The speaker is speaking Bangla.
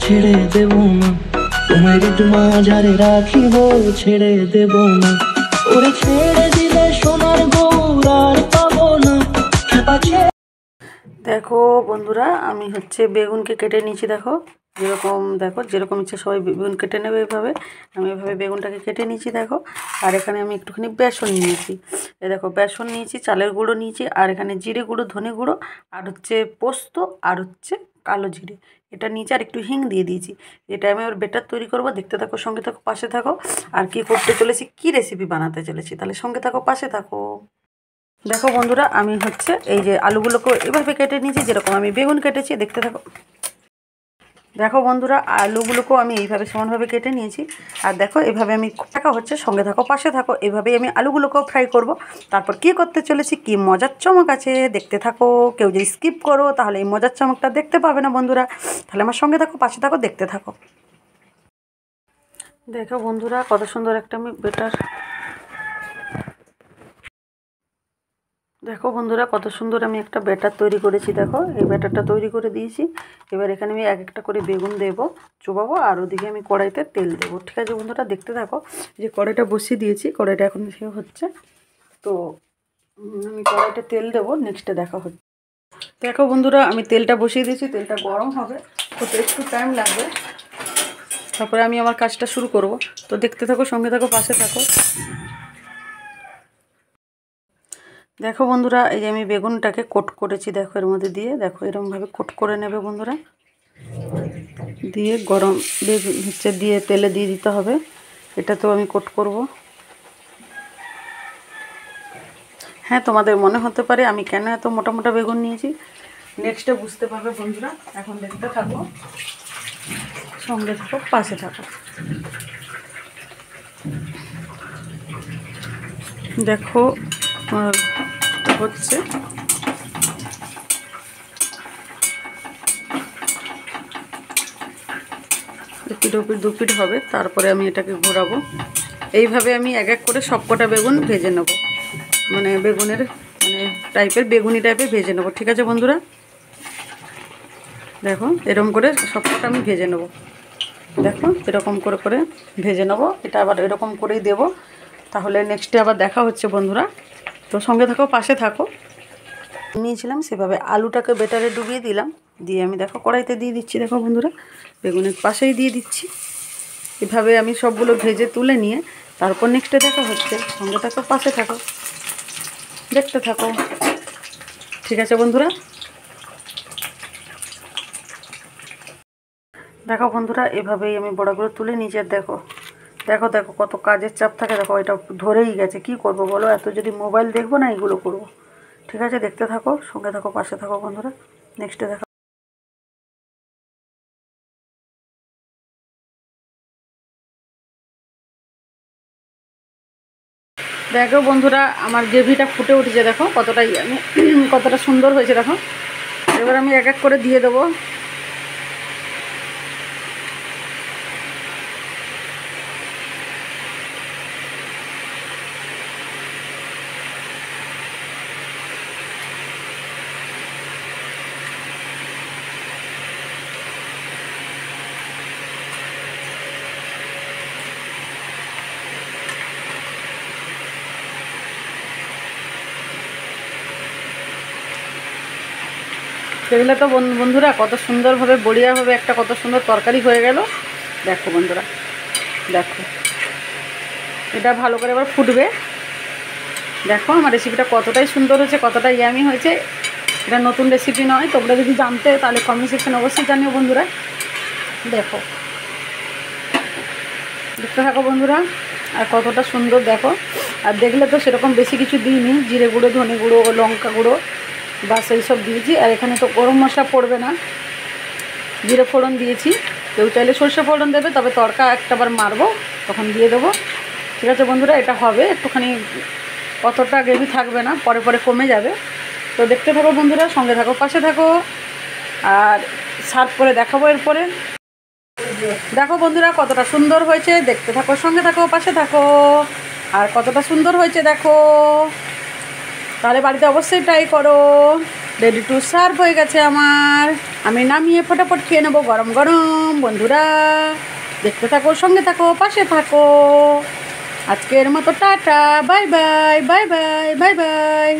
ছেড়ে দেব না, তোমার মাঝারে রাখিব ছেড়ে দেব না। ওরে ছেড়ে দিলে সোনার গৌর আর পাবো না। দেখো বন্ধুরা, আমি হচ্ছে বেগুনকে কেটে নিয়েছি। দেখো যেরকম ইচ্ছে সবাই বেগুন কেটে নেবে এইভাবে। আমি এভাবে বেগুনটাকে কেটে নিয়েছি দেখো। আর এখানে আমি একটুখানি বেসন নিয়েছি। দেখো বেসন নিয়েছি, চালের গুঁড়ো নিয়েছি, আর এখানে জিরে গুঁড়ো, ধনে গুঁড়ো, আর হচ্ছে পোস্ত, আর হচ্ছে কালো জিরে এটা নিয়েছি, আর একটু হিং দিয়ে দিয়েছি। এটা আমি ওর বেটার তৈরি করব। দেখতে থাকো, সঙ্গে থাকো, পাশে থাকো। আর কি করতে চলেছি, কি রেসিপি বানাতে চলেছি, তাহলে সঙ্গে থাকো, পাশে থাকো। দেখো বন্ধুরা, আমি হচ্ছে এই যে আলুগুলোকে এভাবে কেটে নিয়েছি, যেরকম আমি বেগুন কেটেছি। দেখতে থাকো। দেখো বন্ধুরা, আলুগুলোকেও আমি এইভাবে সমানভাবে কেটে নিয়েছি। আর দেখো এভাবে আমি দেখা হচ্ছে, সঙ্গে থাকো, পাশে থাকো। এভাবেই আমি আলুগুলোকেও ফ্রাই করব। তারপর কি করতে চলেছি, কি মজার চমক আছে, দেখতে থাকো। কেউ যদি স্কিপ করো তাহলে এই মজার চমকটা দেখতে পাবে না বন্ধুরা। তাহলে আমার সঙ্গে থাকো, পাশে থাকো, দেখতে থাকো। দেখো বন্ধুরা, কত সুন্দর একটা আমি বেটার দেখো বন্ধুরা, কত সুন্দর আমি একটা ব্যাটার তৈরি করেছি। দেখো এই ব্যাটারটা তৈরি করে দিয়েছি। এবার এখানে আমি এক একটা করে বেগুন দেবো, চোবাবো, আর ওদিকে আমি কড়াইতে তেল দেবো। ঠিক আছে বন্ধুরা, দেখতে থাকো। যে কড়াইটা বসিয়ে দিয়েছি, কড়াইটা এখন সে হচ্ছে। তো আমি কড়াইতে তেল দেবো, নেক্সটে দেখা হচ্ছে। দেখো বন্ধুরা, আমি তেলটা বসিয়ে দিয়েছি, তেলটা গরম হবে, হতে একটু টাইম লাগবে। তারপরে আমি আমার কাজটা শুরু করব। তো দেখতে থাকো, সঙ্গে থাকো, পাশে থাকো। দেখো বন্ধুরা, এই যে আমি বেগুনটাকে কোট করেছি। দেখো এর মধ্যে দিয়ে, দেখো এরকমভাবে কোট করে নেবে বন্ধুরা। দিয়ে গরম বেগুন হচ্ছে দিয়ে তেলে দিয়ে দিতে হবে। এটাতেও আমি কোট করব। হ্যাঁ, তোমাদের মনে হতে পারে আমি কেন এত মোটা মোটা বেগুন নিয়েছি। নেক্সটে বুঝতে পারবে বন্ধুরা। এখন দেখতে থাকো, সঙ্গে থাকো, পাশে থাকো। দেখো হচ্ছে দুপিট হবে। তারপরে আমি এটাকে ঘোরাবো। এইভাবে আমি এক এক করে সবকটা বেগুন ভেজে নেব, মানে বেগুনের বেগুনি টাইপের ভেজে নেব। ঠিক আছে বন্ধুরা, দেখো এরকম করে সবকটা আমি ভেজে নেব। দেখো এরকম করে করে ভেজে নেব। এটা আবার এরকম করেই দেব। তাহলে নেক্সটে আবার দেখা হচ্ছে বন্ধুরা। তো সঙ্গে থাকো, পাশে থাকো। নিয়েছিলাম সেভাবে আলুটাকে বেটারে ডুবিয়ে দিলাম, দিয়ে আমি দেখো কড়াইতে দিয়ে দিচ্ছি। দেখো বন্ধুরা, বেগুনের পাশেই দিয়ে দিচ্ছি। এভাবে আমি সবগুলো ভেজে তুলে নিয়ে তারপর নেক্সটে দেখা হচ্ছে। সঙ্গে থাকো, পাশে থাকো, দেখতে থাকো। ঠিক আছে বন্ধুরা, দেখো বন্ধুরা, এভাবেই আমি বড়াগুলো তুলে নিয়েছি। আর দেখো দেখো দেখো কত কাজের চাপ থাকে। দেখো এটা ধরেই গেছে, কি করব বলো, এত যদি মোবাইল দেখবো না এগুলো করব। ঠিক আছে, দেখতে থাকো, সঙ্গে থাকো, পাশে থাকো বন্ধুরা। নেক্সটে দেখো। দেখো বন্ধুরা, আমার গ্রেভিটা ফুটে উঠেছে। দেখো কতটাই আমি কতটা সুন্দর হয়েছে। দেখো এবার আমি এক এক করে দিয়ে দেবো। দেখলে তো বন্ধুরা, কত সুন্দরভাবে বড়িয়াভাবে একটা কত সুন্দর তরকারি হয়ে গেল। দেখো বন্ধুরা, দেখো এটা ভালো করে এবার ফুটবে। দেখো আমার রেসিপিটা কতটাই সুন্দর হয়েছে, কতটা ইয়ামি হয়েছে। এটা নতুন রেসিপি নয়, তোমরা যদি জানতে তাহলে কমেন্ট সেকশনে অবশ্যই জানিও বন্ধুরা। দেখো, দেখতে থাকো বন্ধুরা, আর কতটা সুন্দর দেখো। আর দেখলে তো সেরকম বেশি কিছু দিইনি, জিরে গুঁড়ো, ধনে গুঁড়ো, লঙ্কা গুঁড়ো, বাস এইসব দিয়েছি। আর এখানে তো গরম মশলা পড়বে না, জিরে ফোড়ন দিয়েছি। কেউ চাইলে সর্ষে ফোড়ন দেবে, তবে তড়কা একটাবার মারবো তখন দিয়ে দেবো। ঠিক আছে বন্ধুরা, এটা হবে একটুখানি, কতটা গ্রেভি থাকবে না, পরে পরে কমে যাবে। তো দেখতে থাকো বন্ধুরা, সঙ্গে থাকো, পাশে থাকো। আর সার্ভ করে দেখাবো এরপরে। দেখো বন্ধুরা, কতটা সুন্দর হয়েছে। দেখতে থাকো, সঙ্গে থাকো, পাশে থাকো। আর কতটা সুন্দর হয়েছে দেখো। তাহলে বাড়িতে অবশ্যই ট্রাই করো। রেডি টু সার্ভ হয়ে গেছে আমার। আমি নামিয়ে ফটাফট খেয়ে নেবো গরম গরম। বন্ধুরা দেখতে থাকো, সঙ্গে থাকো, পাশে থাকো। আজকের মতো tata, bye bye, bye bye, bye bye.